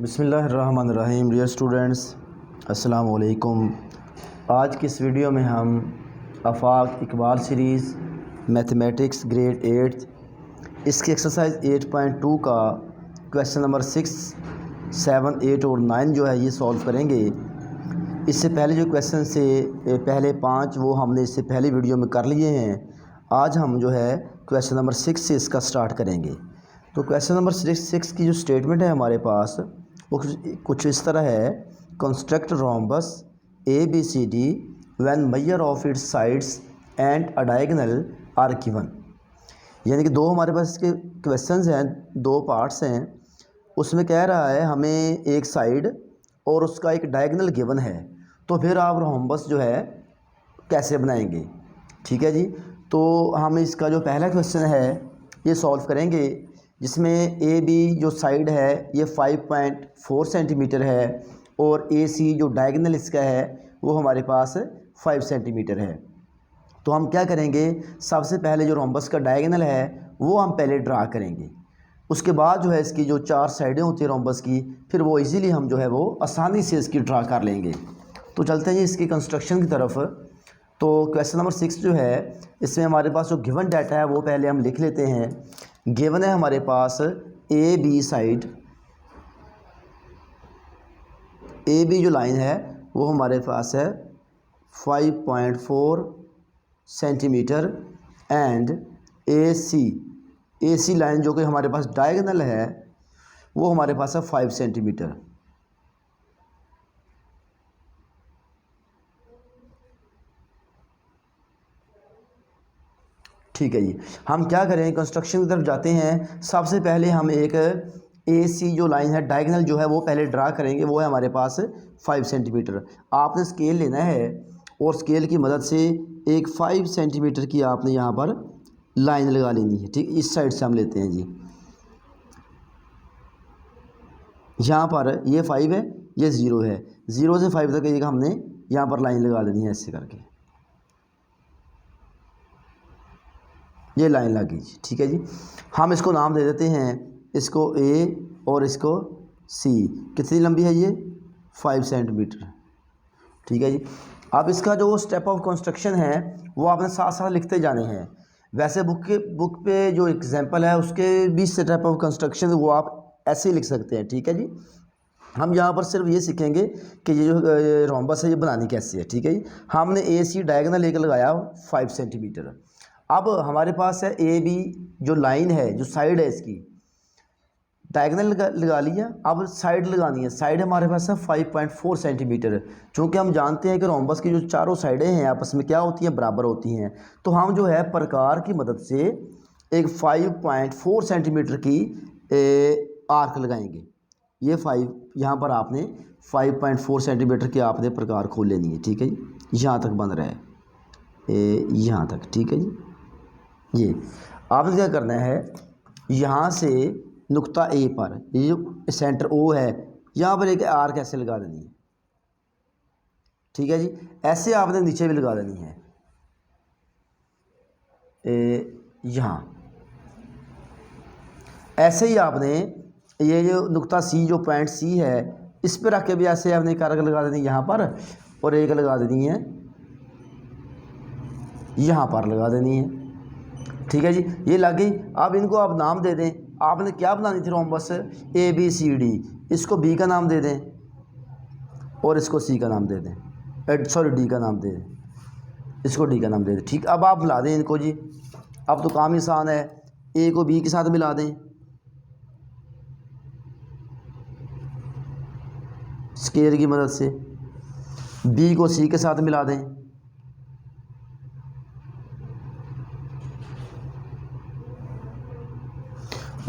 बिस्मिल्लाहिर्रहमानिर्रहीम। Dear students, अस्सलाम वालेकुम। आज की इस वीडियो में हम आफाक इकबाल सीरीज़ मैथमेटिक्स ग्रेड 8 इसके एक्सरसाइज 8.2 का क्वेश्चन नंबर 6, 7, 8 और 9 जो है ये सॉल्व करेंगे। इससे पहले जो क्वेश्चन से पहले 5 वो हमने इससे पहले वीडियो में कर लिए हैं। आज हम जो है क्वेश्चन नंबर 6 से इसका स्टार्ट करेंगे। तो क्वेश्चन नंबर 6 की जो स्टेटमेंट है हमारे पास वो कुछ इस तरह है। Construct rhombus A B C D when measure of its sides and a diagonal are given. यानी कि दो हमारे पास इसके क्वेश्चंस हैं, दो पार्ट्स हैं। उसमें कह रहा है हमें एक साइड और उसका एक डायगोनल गिवन है, तो फिर आप रोम्बस जो है कैसे बनाएंगे। ठीक है जी। तो हम इसका जो पहला क्वेश्चन है ये सॉल्व करेंगे, जिसमें ए बी जो साइड है ये 5.4 सेंटीमीटर है और ए सी जो डायगोनल इसका है वो हमारे पास 5 सेंटीमीटर है। तो हम क्या करेंगे, सबसे पहले जो रोम्बस का डायगोनल है वो हम पहले ड्रा करेंगे। उसके बाद जो है इसकी जो 4 साइडें होती हैं रोम्बस की, फिर वो इजीली हम जो है वो आसानी से इसकी ड्रा कर लेंगे। तो चलते हैं जी इसकी कंस्ट्रक्शन की तरफ। तो क्वेश्चन नंबर 6 जो है इसमें हमारे पास जो गिवन डाटा है वो पहले हम लिख लेते हैं। गिवन है हमारे पास A B side, A B जो लाइन है वो हमारे पास है 5.4 centimetre and A C line जो कि हमारे पास डायगोनल है वो हमारे पास है 5 सेंटीमीटर। ठीक है जी। हम क्या करें, कंस्ट्रक्शन की तरफ जाते हैं। सबसे पहले हम एक ए सी जो लाइन है डायगोनल जो है वो पहले ड्रा करेंगे। वो है हमारे पास 5 सेंटीमीटर। आपने स्केल लेना है और स्केल की मदद से एक 5 सेंटीमीटर की आपने यहाँ पर लाइन लगा लेनी है। ठीक, इस साइड से हम लेते हैं जी। यहाँ पर ये 5 है, ये 0 है, 0 से 5 तक एक हमने यहाँ पर लाइन लगा देनी है ऐसे करके। ये लाइन लगी जी। ठीक है जी। हम इसको नाम दे देते हैं, इसको ए और इसको सी। कितनी लंबी है ये, 5 सेंटीमीटर। ठीक है जी। अब इसका जो स्टेप ऑफ कंस्ट्रक्शन है वो आपने साथ साथ लिखते जाने हैं। वैसे बुक पे जो एग्जांपल है उसके भी स्टेप ऑफ कंस्ट्रक्शन वो आप ऐसे ही लिख सकते हैं। ठीक है जी। हम यहाँ पर सिर्फ ये सीखेंगे कि ये जो रोम्बस है ये बनानी कैसे है। ठीक है जी। हमने ए सी डायगोनल एक लगाया 5 सेंटीमीटर। अब हमारे पास है ए बी जो लाइन है, जो साइड है इसकी डायगोनल लगा लिया। अब साइड लगानी है। साइड हमारे पास है 5.4 सेंटीमीटर। चूँकि हम जानते हैं कि रोम्बस की जो चारों साइडें हैं आपस में क्या होती हैं, बराबर होती हैं। तो हम जो है प्रकार की मदद से एक 5.4 सेंटीमीटर की आर्क लगाएंगे। ये 5 यहाँ पर आपने 5.4 सेंटीमीटर की आपने प्रकार खोल लेनी है। ठीक है जी। यहाँ तक बन रहा है यहाँ तक। ठीक है जी। ये आपने क्या करना है, यहाँ से नुक्ता ए पर ये जो सेंटर ओ है यहाँ पर एक आर्क ऐसे लगा देनी है। ठीक है जी। ऐसे आपने नीचे भी लगा देनी है यहाँ। ऐसे ही आपने ये जो नुक्ता सी जो पॉइंट सी है इस पर रख के भी ऐसे आपने एक आर्क लगा देनी है यहाँ पर, और एक लगा देनी है यहाँ पर लगा देनी है। ठीक है जी। ये लग गई। अब इनको आप नाम दे दें। आपने क्या बनानी थी rhombus, A B C D. इसको बी का नाम दे दें और इसको सी का नाम दे दें, सॉरी डी का नाम दे दें, इसको डी का नाम दे दें। ठीक। अब आप मिला दें इनको जी। अब तो काम आसान है, ए को बी के साथ मिला दें स्केल की मदद से, बी को सी के साथ मिला दें,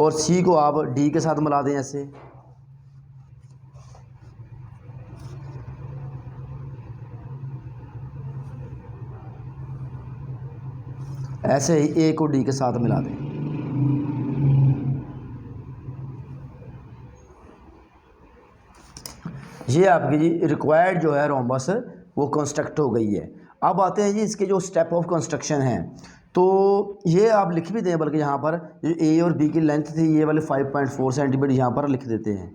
और सी को आप डी के साथ मिला दें ऐसे। ऐसे ही ए को डी के साथ मिला दें। ये आपकी जी रिक्वायर्ड जो है रोम्बस वो कंस्ट्रक्ट हो गई है। अब आते हैं जी इसके जो स्टेप ऑफ कंस्ट्रक्शन हैं। तो ये आप लिख भी दें, बल्कि यहाँ पर ए और बी की लेंथ थी ये वाले 5.4 सेंटीमीटर यहाँ पर लिख देते हैं।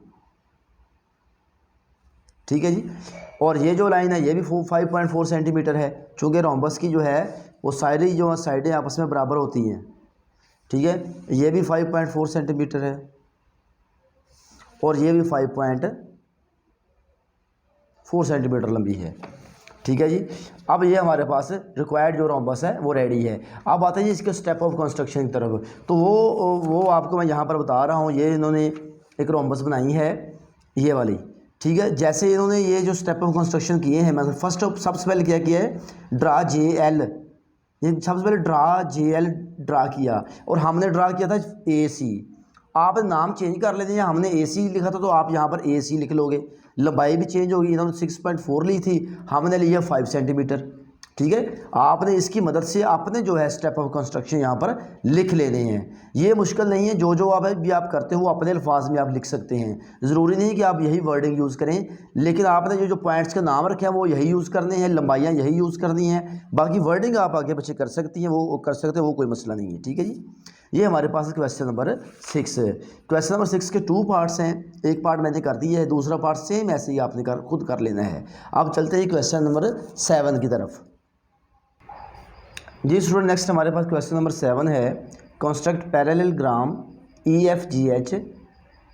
ठीक है जी। और ये जो लाइन है ये भी 5.4 सेंटीमीटर है, चूँकि रोम्बस की जो है वो सारी जो साइडें आपस में बराबर होती हैं, ठीक है। ये भी 5.4 सेंटीमीटर है और ये भी 5.4 सेंटीमीटर लंबी है, ठीक है जी। अब ये हमारे पास रिक्वायर्ड जो रोम्बस है वो रेडी है। अब आते हैं जी इसके स्टेप ऑफ कंस्ट्रक्शन की तरफ। तो वो आपको मैं यहाँ पर बता रहा हूँ। ये इन्होंने एक रोम्बस बनाई है ये वाली, ठीक है। जैसे इन्होंने ये जो स्टेप ऑफ कंस्ट्रक्शन किए हैं, मतलब फर्स्ट सबसे पहले क्या किया है, ड्रा JL, ये सबसे पहले ड्रा JL ड्रा किया और हमने ड्रा किया था AC। आप नाम चेंज कर लेते हैं, हमने AC लिखा था तो आप यहाँ पर AC लिख लोगे। लंबाई भी चेंज होगी, इन्होंने 6.4 ली थी, हमने लिया 5 सेंटीमीटर, ठीक है। आपने इसकी मदद से आपने जो है स्टेप ऑफ कंस्ट्रक्शन यहाँ पर लिख लेने हैं। ये मुश्किल नहीं है, जो आप भी आप करते हो अपने अल्फाज में आप लिख सकते हैं। ज़रूरी नहीं कि आप यही वर्डिंग यूज़ करें, लेकिन आपने जो पॉइंट्स के नाम रखे हैं वो यही यूज़ करने हैं, लंबाइयाँ यही यूज़ करनी हैं। बाकी वर्डिंग आप आगे पीछे कर सकती हैं, वो कर सकते हैं, वो कोई मसला नहीं है, ठीक है जी। ये हमारे पास क्वेश्चन नंबर 6 है। क्वेश्चन नंबर 6 के 2 पार्ट्स हैं, एक पार्ट मैंने कर दिया है, दूसरा पार्ट सेम ऐसे ही आपने खुद कर लेना है। अब चलते हैं क्वेश्चन नंबर 7 की तरफ। जी स्टूडेंट, नेक्स्ट हमारे पास क्वेश्चन नंबर 7 है, कंस्ट्रक्ट पैरेललोग्राम EFGH।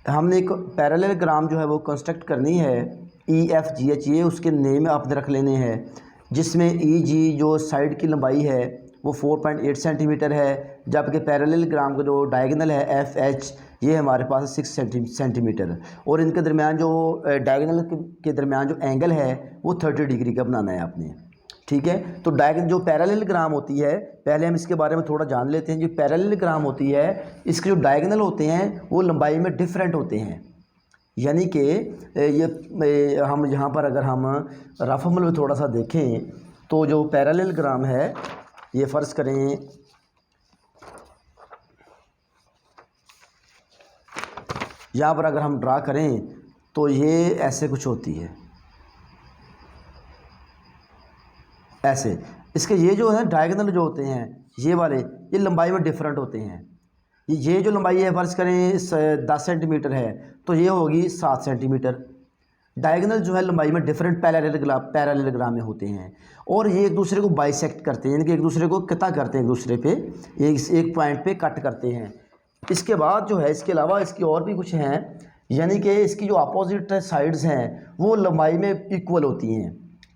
हमने एक पैरेललोग्राम जो है वो कंस्ट्रक्ट करनी है EFGH, ये उसके नेम आपने रख लेने हैं, जिसमें EG जो साइड की लंबाई है वो 4.8 सेंटीमीटर है, जबकि पैरेललोग्राम का जो डायगोनल है FH ये हमारे पास 6 सेंटीमीटर, और इनके दरमियान जो डायगोनल के दरमियान जो एंगल है वो 30 डिग्री का बनाना है आपने, ठीक है। तो जो पैरेललोग्राम होती है, पहले हम इसके बारे में थोड़ा जान लेते हैं। जो पैरेललोग्राम होती है, इसके जो डायगोनल होते हैं वो लंबाई में डिफरेंट होते हैं, यानी कि ये हम यहाँ पर अगर हम रफ अमल में थोड़ा सा देखें तो जो पैरेललोग्राम है ये फ़र्ज़ करें यहाँ पर अगर हम ड्रा करें तो ये ऐसे कुछ होती है, ऐसे। इसके ये जो है डायगोनल जो होते हैं ये वाले, ये लंबाई में डिफरेंट होते हैं। ये जो लंबाई है फ़र्ज़ करें 10 सेंटीमीटर है तो ये होगी 7 सेंटीमीटर। डायगोनल जो है लंबाई में डिफरेंट पैरेललोग्राम में होते हैं, और ये एक दूसरे को बाइसेक्ट करते हैं, यानी कि एक दूसरे को कता करते हैं, एक दूसरे पे एक पॉइंट पे कट करते हैं। इसके बाद जो है, इसके अलावा इसकी और भी कुछ हैं, यानी कि इसकी जो अपोजिट साइड्स हैं वो लंबाई में इक्वल होती हैं।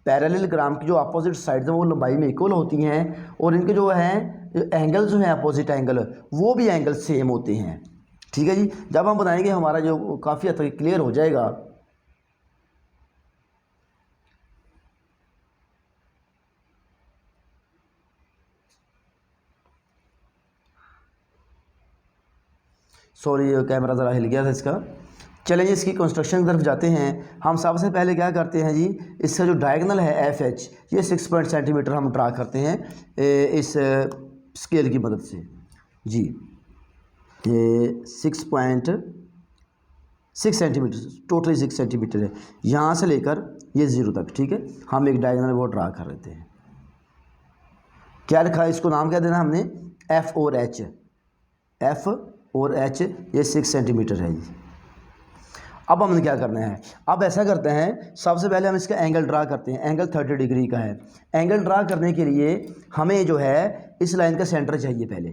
पैरेललोग्राम की जो अपोजिट साइड्स हैं वो लंबाई में इक्वल होती हैं, और इनके जो हैं एंगल जो हैं अपोजिट एंगल वो भी एंगल सेम होते हैं, ठीक है जी। जब हम बनाएंगे हमारा जो काफ़ी हद तक क्लियर हो जाएगा। सॉरी कैमरा ज़रा हिल गया था इसका। चलें जी, इसकी कंस्ट्रक्शन की तरफ जाते हैं। हम सबसे पहले क्या करते हैं जी, इसका जो डायगोनल है FH ये 6 सेंटीमीटर हम ड्रा करते हैं इस स्केल की मदद से जी। ये 6.6 सेंटीमीटर, टोटली 6 सेंटीमीटर है, यहाँ से लेकर ये 0 तक, ठीक है। हम एक डायगोनल वो ड्रा कर लेते हैं। क्या लिखा है, इसको नाम क्या देना हमने, F और H, F और H, ये 6 सेंटीमीटर है जी। अब हमने क्या करना है, अब ऐसा करते हैं, सबसे पहले हम इसका एंगल ड्रा करते हैं। एंगल 30 डिग्री का है। एंगल ड्रा करने के लिए हमें जो है इस लाइन का सेंटर चाहिए, पहले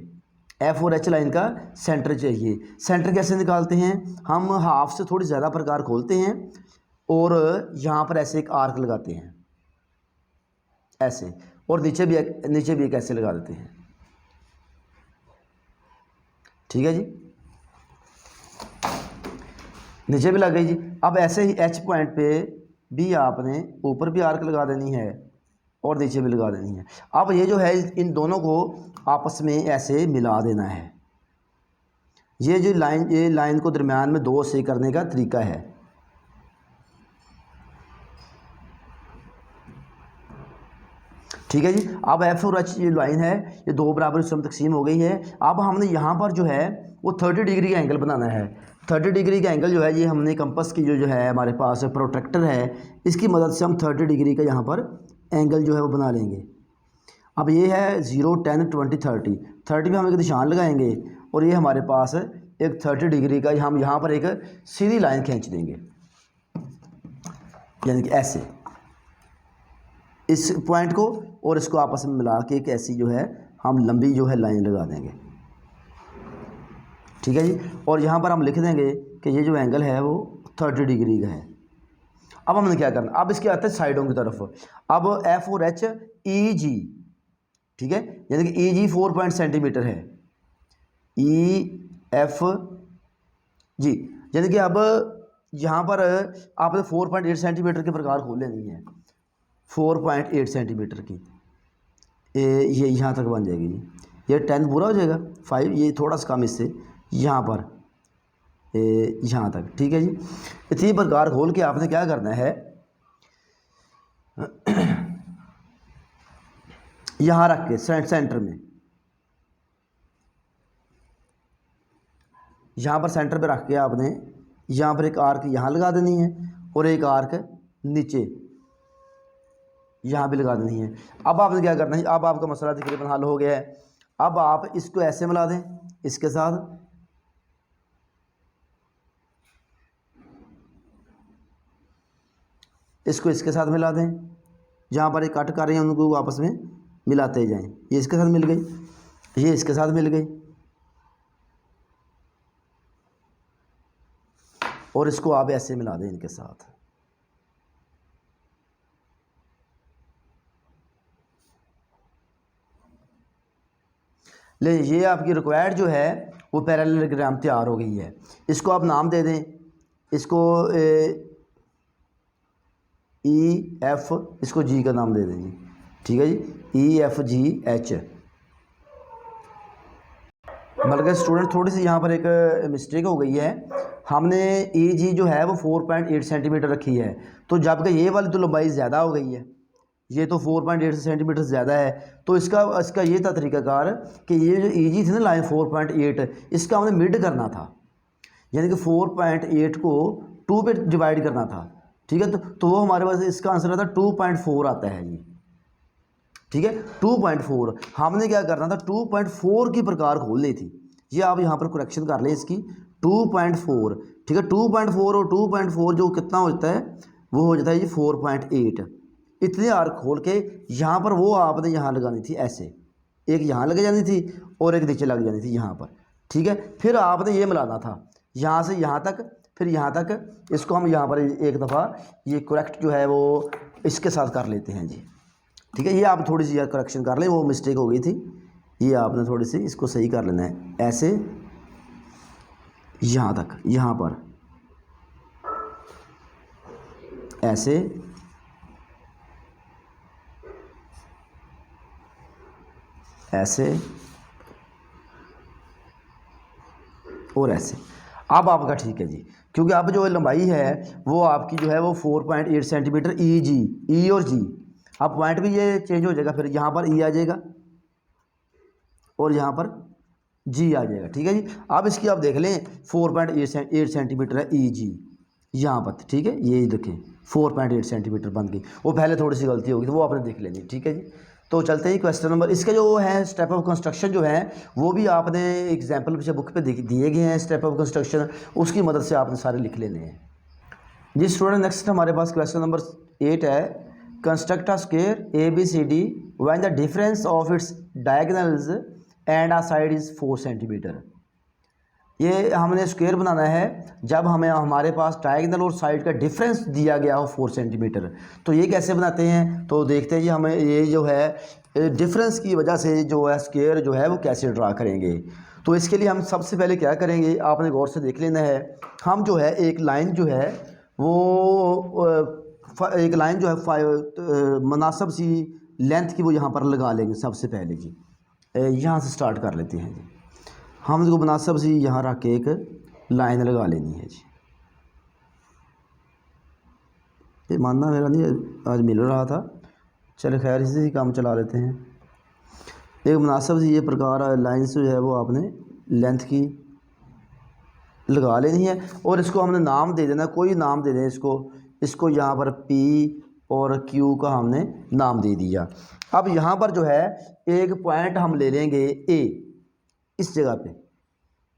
F और H लाइन का सेंटर चाहिए। सेंटर कैसे निकालते हैं, हम हाफ से थोड़ी ज़्यादा प्रकार खोलते हैं और यहाँ पर ऐसे एक आर्क लगाते हैं ऐसे, और नीचे भी एक ऐसे लगा देते हैं, ठीक है जी। नीचे भी लग गई जी। अब ऐसे ही H पॉइंट पे भी आपने ऊपर भी आर्क लगा देनी है और नीचे भी लगा देनी है। अब ये जो है इन दोनों को आपस में ऐसे मिला देना है। ये जो लाइन, ये लाइन को दरमियान में 2 से करने का तरीका है। ठीक है जी। अब F और H ये लाइन है, ये 2 बराबर हिस्सों में तकसीम हो गई है। अब हमने यहाँ पर जो है वो 30 डिग्री का एंगल बनाना है। 30 डिग्री का एंगल जो है, ये हमने कंपास की जो है हमारे पास प्रोट्रैक्टर है, इसकी मदद से हम 30 डिग्री का यहाँ पर एंगल जो है वो बना लेंगे। अब ये है 0, 10, 20, 30 में हम एक निशान लगाएंगे और ये हमारे पास एक 30 डिग्री का हम यहाँ पर एक सीधी लाइन खींच देंगे। यानी कि ऐसे इस पॉइंट को और इसको आपस में मिला के एक ऐसी जो है हम लंबी जो है लाइन लगा देंगे, ठीक है जी। और यहाँ पर हम लिख देंगे कि ये जो एंगल है वो 30 डिग्री का है। अब हमने क्या करना, अब इसके आते हैं साइडों की तरफ। अब एफ और एच ई जी, ठीक है, यानी कि ई जी 4 सेंटीमीटर है, ई एफ जी, यानी कि अब यहाँ पर आपने 4.8 सेंटीमीटर के प्रकार खोल लेनी है, 4.8 सेंटीमीटर की ये यहाँ तक बन जाएगी जी। ये 10 पूरा हो जाएगा, 5 ये थोड़ा सा कम इससे यहाँ पर यहाँ तक, ठीक है जी। इसी प्रकार खोल के आपने क्या करना है, यहाँ रख के सेंटर में, यहाँ पर सेंटर पे रख के आपने यहाँ पर एक आर्क यहाँ लगा देनी है और एक आर्क नीचे यहाँ भी लगा देनी है। अब आपने क्या करना है, अब आपका मसला तकरीबन हल हो गया है। अब आप इसको ऐसे मिला दें इसके साथ, इसको इसके साथ मिला दें, जहाँ पर एक कट कर रहे हैं उनको आपस में मिलाते जाएं। ये इसके साथ मिल गई, ये इसके साथ मिल गई, और इसको आप ऐसे मिला दें इनके साथ। ले ये आपकी रिक्वायर्ड जो है वो पैरेललोग्राम तैयार हो गई है। इसको आप नाम दे दें, इसको ई एफ, इसको जी का नाम दे दें जी, ठीक है जी, ई एफ जी एच। बल्कि स्टूडेंट थोड़ी सी यहाँ पर एक मिस्टेक हो गई है, हमने ई जी जो है वो 4.8 सेंटीमीटर रखी है, तो जबकि ये वाली तो लंबाई ज़्यादा हो गई है, ये तो 4.8 सेंटीमीटर ज़्यादा है, तो इसका ये था तरीक़ाकार कि ये जो ई जी थी ना लाइन 4.8, इसका हमने मिड करना था, यानी कि 4.8 को 2 पे डिवाइड करना था, ठीक है। तो वो हमारे पास इसका आंसर आता है 2.4 आता है जी, ठीक है, 2.4। हमने क्या करना था, 2.4 की प्रकार खोलनी थी। ये आप यहाँ पर करेक्शन कर लें इसकी, 2.4, ठीक है, 2.4 और 2.4 जो कितना हो जाता है वो हो जाता है जी 4.8। इतने आर्क खोल के यहाँ पर वो आपने यहाँ लगानी थी ऐसे, एक यहाँ लग जानी थी और एक नीचे लग जानी थी यहाँ पर, ठीक है। फिर आपने ये मिलाना था यहाँ से यहाँ तक, फिर यहाँ तक। इसको हम यहाँ पर एक दफ़ा ये करेक्ट जो है वो इसके साथ कर लेते हैं जी, ठीक है। ये आप थोड़ी सी करेक्शन कर लें, वो मिस्टेक हो गई थी, ये आपने थोड़ी सी इसको सही कर लेना है। ऐसे यहाँ तक, यहाँ पर ऐसे, ऐसे और ऐसे। अब आपका ठीक है जी, क्योंकि अब जो लंबाई है वो आपकी जो है वो 4.8 सेंटीमीटर ई जी, ई और जी। अब पॉइंट भी ये चेंज हो जाएगा, फिर यहाँ पर ई आ जाएगा और यहाँ पर जी आ जाएगा, ठीक है जी। अब इसकी आप देख लें 4.8 सेंटीमीटर है ई जी यहाँ पर, ठीक है। ये देखें 4.8 सेंटीमीटर बन गई, वो पहले थोड़ी सी गलती होगी तो वो आपने देख लेनी, ठीक है जी। तो चलते ही क्वेश्चन नंबर, इसके जो है स्टेप ऑफ कंस्ट्रक्शन जो है वो भी आपने एग्जाम्पल पीछे बुक पे दिए गए हैं स्टेप ऑफ कंस्ट्रक्शन, उसकी मदद से आपने सारे लिख लेने हैं जी। स्टूडेंट नेक्स्ट हमारे पास क्वेश्चन नंबर 8 है, construct a square A B C D when the difference of its diagonals and a side is 4 centimetre. ये हमने स्क्वायर बनाना है जब हमें हमारे पास डायगोनल और साइड का डिफरेंस दिया गया हो 4 सेंटीमीटर। तो ये कैसे बनाते हैं, तो देखते हैं जी। हमें ये जो है डिफरेंस की वजह से जो है स्क्वायर जो है वो कैसे ड्रा करेंगे। तो इसके लिए हम सबसे पहले क्या करेंगे, आपने गौर से देख लेना है। हम जो है एक लाइन जो है वो एक लाइन जो है मुनासिब सी लेंथ की वो यहाँ पर लगा लेंगे सबसे पहले जी। यहाँ से स्टार्ट कर लेते हैं जी। हम इसको मुनासिब सी यहाँ रख के एक लाइन लगा लेनी है जी। ये मानना मेरा नहीं आज मिल रहा था, चले खैर इसी से काम चला लेते हैं। एक मुनासिब सी ये प्रकार लाइन जो है वो आपने लेंथ की लगा लेनी है और इसको हमने नाम दे देना, कोई नाम दे दें इसको यहाँ पर P और Q का हमने नाम दे दिया। अब यहाँ पर जो है एक पॉइंट हम ले लेंगे A, इस जगह पे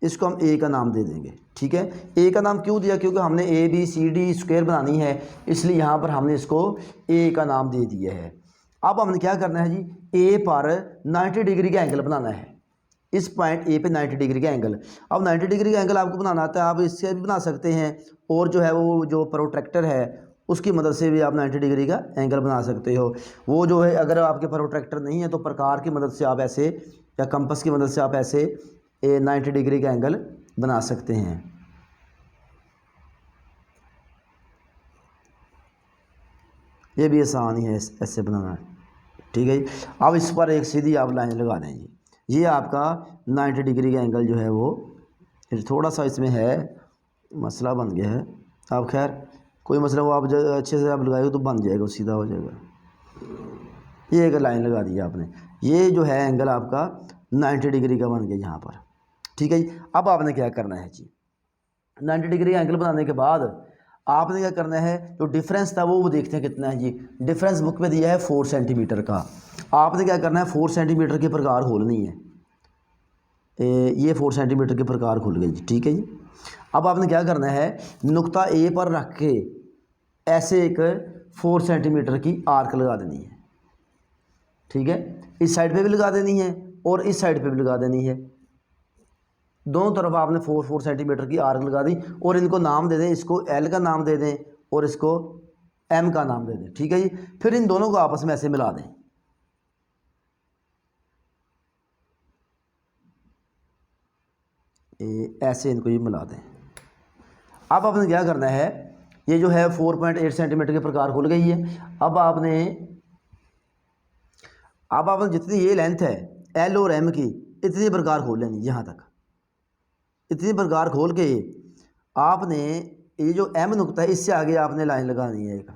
इसको हम A का नाम दे देंगे, ठीक है। ए का नाम क्यों दिया, क्योंकि हमने A B C D square बनानी है, इसलिए यहाँ पर हमने इसको ए का नाम दे दिया है। अब हमने क्या करना है जी, ए पर 90 डिग्री का एंगल बनाना है, इस पॉइंट ए पे 90 डिग्री का एंगल। अब 90 डिग्री का एंगल आपको बनाना आता है, आप इससे भी बना सकते हैं, और जो है वो जो प्रोट्रैक्टर है उसकी मदद से भी आप 90 डिग्री का एंगल बना सकते हो। वो जो है अगर आपके प्रोट्रैक्टर नहीं है तो प्रकार की मदद से आप ऐसे, या कंपास की मदद से आप ऐसे 90 डिग्री का एंगल बना सकते हैं। ये भी आसान ही है ऐसे बनाना, ठीक है जी। अब इस पर एक सीधी आप लाइन लगा दें जी, ये आपका 90 डिग्री का एंगल जो है वो, थोड़ा सा इसमें है मसला बन गया है, आप खैर कोई मसला, वो आप अच्छे से आप लगाएगा तो बन जाएगा, सीधा हो जाएगा। ये एक लाइन लगा दी आपने, ये जो है एंगल आपका 90 डिग्री का बन गया यहाँ पर, ठीक है जी। अब आपने क्या करना है जी, 90 डिग्री का एंगल बनाने के बाद आपने क्या करना है, जो डिफरेंस था वो देखते हैं कितना है जी। डिफरेंस बुक में दिया है 4 सेंटीमीटर का। आपने क्या करना है, 4 सेंटीमीटर के प्रकार खोलनी है। ये 4 सेंटीमीटर के प्रकार खुल गई जी, ठीक है जी। अब आपने क्या करना है, नुक्ता ए पर रख के ऐसे एक 4 सेंटीमीटर की आर्क लगा देनी है, ठीक है। इस साइड पे भी लगा देनी है और इस साइड पे भी लगा देनी है, दोनों तरफ आपने 4 सेंटीमीटर की आर्क लगा दी, और इनको नाम दे दें, इसको एल का नाम दे दें और इसको एम का नाम दे दें, ठीक है जी। फिर इन दोनों को आपस में ऐसे मिला दें, ऐसे इनको ये मिला दें। अब आपने क्या करना है, ये जो है 4.8 सेंटीमीटर के प्रकार खुल गई है। अब आपने जितनी ये लेंथ है एल और एम की, इतनी प्रकार खोल लेनी, यहाँ तक इतनी प्रकार खोल के आपने ये जो एम नुक्ता है इससे आगे आपने लाइन लगानी है एक,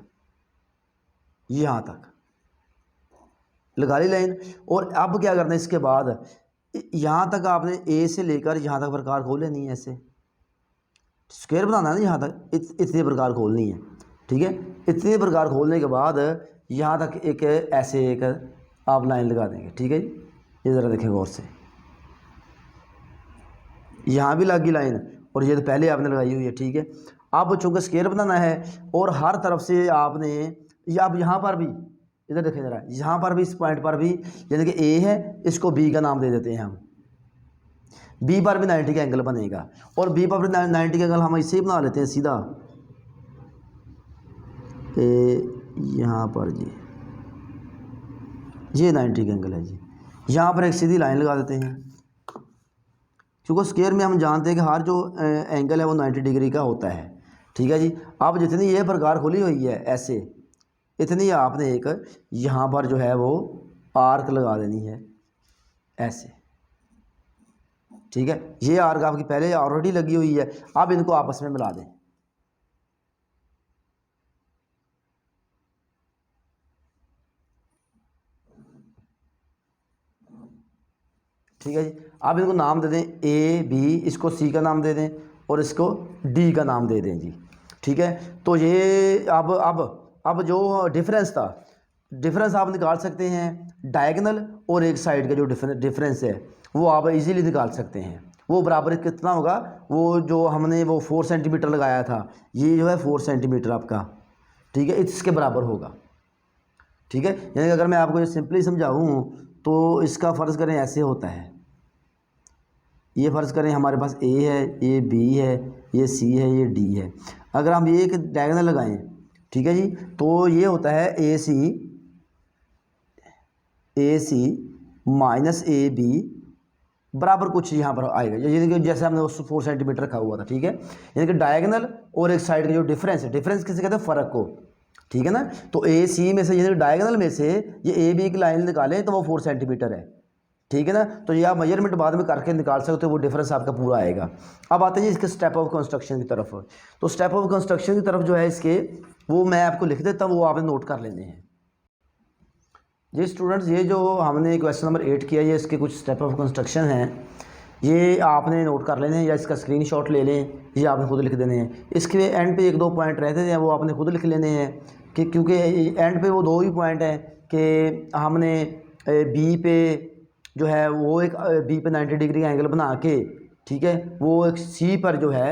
यहाँ तक लगा ली लाइन। और अब क्या करना है, इसके बाद यहाँ तक आपने ए से लेकर यहाँ तक प्रकार खोल लेनी है, ऐसे स्क्वायर बनाना है ना, यहाँ तक इतनी प्रकार खोलनी है, ठीक है। इतनी प्रकार खोलने के बाद यहाँ तक एक ऐसे एक आप लाइन लगा देंगे, ठीक है जी। ये ज़रा देखें गौर से, यहाँ भी लगी लाइन और ये तो पहले आपने लगाई हुई है, ठीक है। अब चूँकि स्क्वायर बनाना है और हर तरफ से आपने, या अब यहाँ पर भी इधर देखें ज़रा, यहाँ पर भी इस पॉइंट पर भी, यानी कि ए है, इसको बी का नाम दे देते हैं हम, बी पर भी 90 का एंगल बनेगा, और बी पर भी 90 का एंगल हम इसे ही बना लेते हैं सीधा, यहाँ पर जी ये 90 का एंगल है जी। यहाँ पर एक सीधी लाइन लगा देते हैं, क्योंकि स्क्वायर में हम जानते हैं कि हर जो एंगल है वो 90 डिग्री का होता है, ठीक है जी। अब जितनी ये प्रकार खुली हुई है ऐसे, इतनी आपने एक यहाँ पर जो है वो आर्क लगा देनी है ऐसे, ठीक है। ये आर्क आपकी पहले ऑलरेडी लगी हुई है, अब इनको आपस में मिला दें, ठीक है जी। अब इनको नाम दे दें ए बी, इसको सी का नाम दे दें और इसको डी का नाम दे दें जी, ठीक है। तो ये अब जो डिफरेंस था, डिफरेंस आप निकाल सकते हैं डायगोनल और एक साइड का जो डिफरेंस है वो आप इजीली निकाल सकते हैं। वो बराबर कितना होगा, वो जो हमने वो 4 सेंटीमीटर लगाया था, ये जो है 4 सेंटीमीटर आपका, ठीक है, इसके बराबर होगा, ठीक है। यानी कि अगर मैं आपको ये सिंपली समझाऊँ तो इसका फ़र्ज़ करें ऐसे होता है, ये फ़र्ज़ करें हमारे पास ए है, ये बी है, ये सी है, ये डी है। अगर हम ये एक डायगोनल लगाएं, ठीक है जी, तो ये होता है ए सी माइनस ए बी बराबर कुछ यहाँ पर आएगा, यानी कि जैसे हमने उस 4 सेंटीमीटर रखा हुआ था, ठीक है। यानी कि डायगोनल और एक साइड का जो डिफरेंस है, डिफरेंस किसे कहते हैं, फ़र्क को, ठीक है ना। तो ए सी में से, यानी डायगोनल में से ये ए बी की लाइन निकालें तो वो 4 सेंटीमीटर है, ठीक है ना। तो ये आप मेजरमेंट बाद में करके निकाल सकते हो, वो डिफरेंस आपका पूरा आएगा। अब आते हैं इसके स्टेप ऑफ कंस्ट्रक्शन की तरफ। तो स्टेप ऑफ कंस्ट्रक्शन की तरफ जो है इसके, वो मैं आपको लिख देता हूँ, वो आपने नोट कर लेने हैं जी स्टूडेंट्स। ये जो हमने क्वेश्चन नंबर 8 किया, ये इसके कुछ स्टेप ऑफ कंस्ट्रक्शन हैं, ये आपने नोट कर लेने हैं या इसका स्क्रीनशॉट ले लें, ये आपने खुद लिख देने हैं। इसके एंड पे 1-2 पॉइंट रहते हैं, वो आपने खुद लिख लेने हैं, कि क्योंकि एंड पे वो 2 ही पॉइंट हैं कि हमने बी पे जो है वो एक बी पे 90 डिग्री का एंगल बना के, ठीक है, वो एक सी पर जो है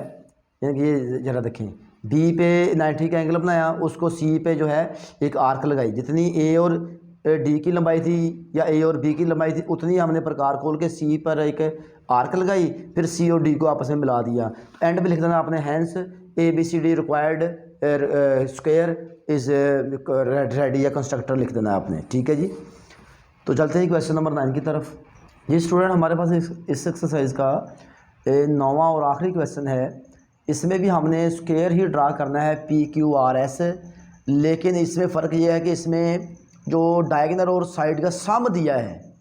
यानी कि ये ज़रा देखें, बी पे 90 का एंगल बनाया, उसको सी पे जो है एक आर्क लगाई, जितनी ए और डी की लंबाई थी या ए और बी की लंबाई थी उतनी हमने प्रकार खोल के सी पर एक आर्क लगाई, फिर सी और डी को आपस में मिला दिया। एंड में लिख देना आपने hence A B C D required square is ready या कंस्ट्रक्टर लिख देना आपने। ठीक है जी। तो चलते हैं क्वेश्चन नंबर 9 की तरफ। ये स्टूडेंट हमारे पास इस एक्सरसाइज का 9वां और आखिरी क्वेश्चन है। इसमें भी हमने स्क्वायर ही ड्रा करना है पी क्यू आर एस, लेकिन इसमें फ़र्क ये है कि इसमें जो डायगोनल और साइड का सम दिया है,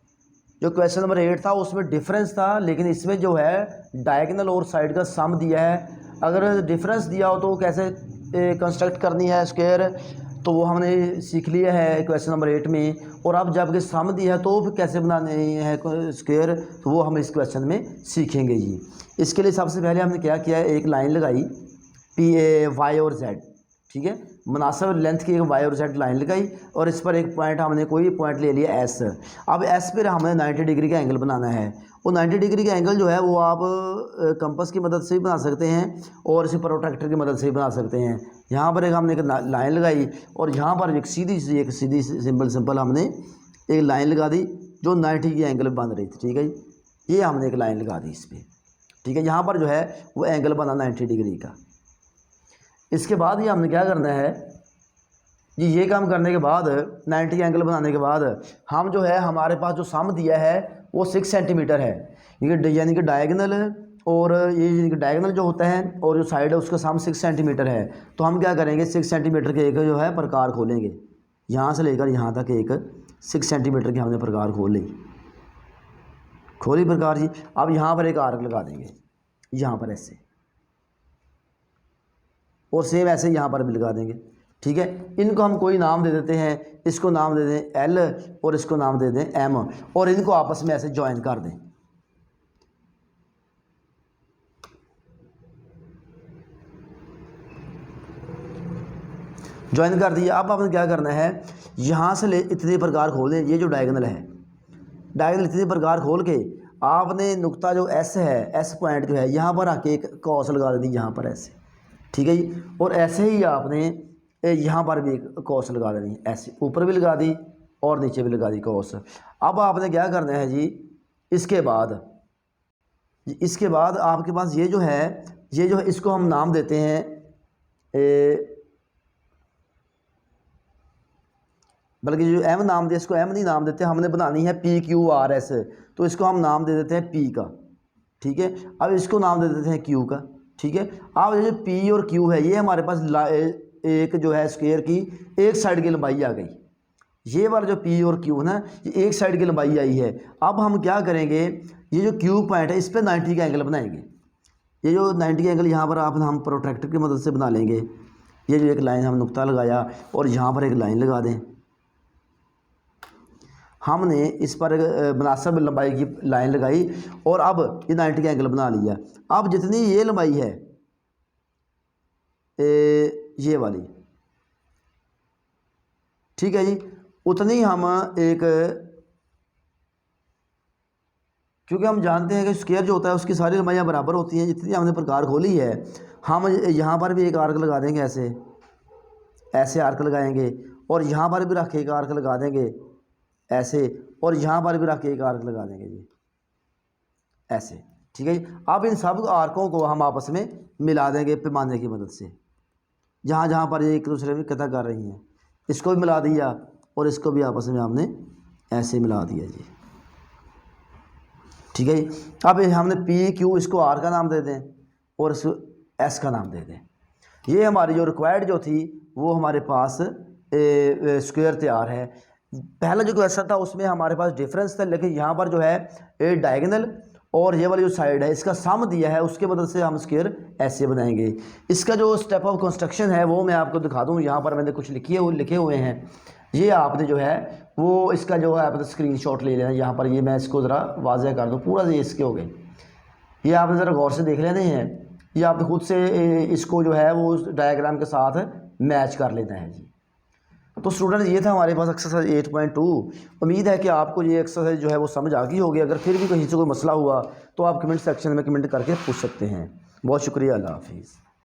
जो क्वेश्चन नंबर 8 था उसमें डिफरेंस था, लेकिन इसमें जो है डायगोनल और साइड का सम दिया है। अगर डिफरेंस दिया हो तो कैसे कंस्ट्रक्ट करनी है स्क्वायर, तो वो हमने सीख लिया है क्वेश्चन नंबर 8 में। और अब जबकि सम दिया है तो फिर कैसे बनाने है स्क्वायर, तो वो हम इस क्वेश्चन में सीखेंगे जी। इसके लिए सबसे पहले हमने क्या किया है, एक लाइन लगाई पी ए वाई और जेड। ठीक है, मुनासिब लेंथ की एक वाई और जेड लाइन लगाई और इस पर एक पॉइंट हमने कोई पॉइंट ले लिया एस। अब एस पर हमें 90 डिग्री का एंगल बनाना है। वो 90 डिग्री का एंगल जो है वो आप कंपास की मदद से भी बना सकते हैं और इसी प्रोट्रैक्टर की मदद से भी बना सकते हैं। यहाँ पर एक हमने एक लाइन लगाई और यहाँ पर एक सीधी सिंपल हमने एक लाइन लगा दी जो 90 की एंगल बन रही थी। ठीक है जी, ये हमने एक लाइन लगा दी इस पर। ठीक है, यहाँ पर जो है वो एंगल बना 90 डिग्री का। इसके बाद ये हमने क्या करना है जी, ये काम करने के बाद 90 एंगल बनाने के बाद हम जो है हमारे पास जो सम दिया है वो 6 सेंटीमीटर है, यानी कि डायगोनल और ये डायगोनल जो होता है और जो साइड है उसका सम 6 सेंटीमीटर है। तो हम क्या करेंगे, 6 सेंटीमीटर के एक जो है प्रकार खोलेंगे, यहाँ से लेकर यहाँ तक एक 6 सेंटीमीटर की हमने प्रकार खोली प्रकार जी। अब यहाँ पर एक आर्क लगा देंगे, यहाँ पर ऐसे, और सेम ऐसे यहाँ पर भी लगा देंगे। ठीक है, इनको हम कोई नाम दे देते हैं, इसको नाम दे दें एल और इसको नाम दे दें एम, और इनको आपस में ऐसे ज्वाइन कर दें। ज्वाइन कर दिया। अब आपने क्या करना है, यहाँ से ले इतने प्रकार खोल दें, ये जो डायगोनल है, डायगोनल इतने प्रकार खोल के आपने नुक्ता जो एस है, एस पॉइंट जो है यहाँ पर आके एक क्रॉस लगा देनी यहाँ पर ऐसे। ठीक है जी, और ऐसे ही आपने यहाँ पर भी एक क्रॉस लगा देनी, ऐसे ऊपर भी लगा दी और नीचे भी लगा दी क्रॉस। अब आपने क्या करना है जी, इसके बाद आपके पास ये जो है इसको हम नाम देते हैं बल्कि जो एम नाम दे, इसको एम नहीं नाम देते, हमने बनानी है पी क्यू आर एस, तो इसको हम नाम दे देते हैं पी का। ठीक है, अब इसको नाम दे देते हैं क्यू का। ठीक है, अब ये जो पी और क्यू है ये हमारे पास एक जो है स्क्वायर की एक साइड की लंबाई आ गई। ये वाला जो पी और क्यू है ना, ये एक साइड की लंबाई आई है। अब हम क्या करेंगे, ये जो क्यू पॉइंट है इस पर 90 का एंगल बनाएंगे। ये जो 90 का एंगल यहाँ पर हम प्रोट्रैक्टर की मदद से बना लेंगे। ये जो एक लाइन हम नुक्ता लगाया और यहाँ पर एक लाइन लगा दें, हमने इस पर मुनासिब लंबाई की लाइन लगाई और अब ये 90 का एंगल बना लिया। अब जितनी ये लंबाई है ये वाली, ठीक है जी, उतनी हम एक, क्योंकि हम जानते हैं कि स्क्वायर जो होता है उसकी सारी लंबाइयाँ बराबर होती हैं, जितनी हमने प्रकार खोली है हम यहाँ पर भी एक आर्क लगा देंगे, ऐसे आर्क लगाएंगे और यहाँ पर भी रख के एक आर्क लगा देंगे ऐसे, और यहाँ पर भी रख के एक आर्क लगा देंगे जी ऐसे। ठीक है जी, अब इन सब आर्कों को हम आपस में मिला देंगे पैमाने की मदद से, जहाँ जहाँ पर ये एक दूसरे में कता कर रही हैं, इसको भी मिला दिया और इसको भी आपस में हमने ऐसे मिला दिया जी। ठीक है जी, अब हमने पी क्यू इसको आर का नाम दे दें और इसको एस का नाम दे दें। ये हमारी जो रिक्वायर्ड जो थी वो हमारे पास स्क्वायर तैयार है। पहला जो क्वेश्चन था उसमें हमारे पास डिफरेंस था, लेकिन यहाँ पर जो है डायगोनल और ये वाली जो साइड है इसका सम दिया है, उसके मदद से हम स्क्वायर ऐसे बनाएंगे। इसका जो स्टेप ऑफ कंस्ट्रक्शन है वो मैं आपको दिखा दूँ। यहाँ पर मैंने कुछ लिखे हुए हैं, ये आपने जो है वो इसका जो है आपने स्क्रीनशॉट ले लेना। यहाँ पर ये मैं इसको ज़रा वाज़ह कर दूँ, पूरा ये इसके हो गए, ये आपने ज़रा गौर से देख लेने हैं। ये आपने खुद से इसको जो है वो डायग्राम के साथ मैच कर लेना है जी। तो स्टूडेंट ये था हमारे पास एक्सरसाइज 8.2। उम्मीद है कि आपको ये एक्सरसाइज जो है वो समझ आ गई होगी। अगर फिर भी कहीं से कोई मसला हुआ तो आप कमेंट सेक्शन में कमेंट करके पूछ सकते हैं। बहुत शुक्रिया, अल्लाह हाफिज़।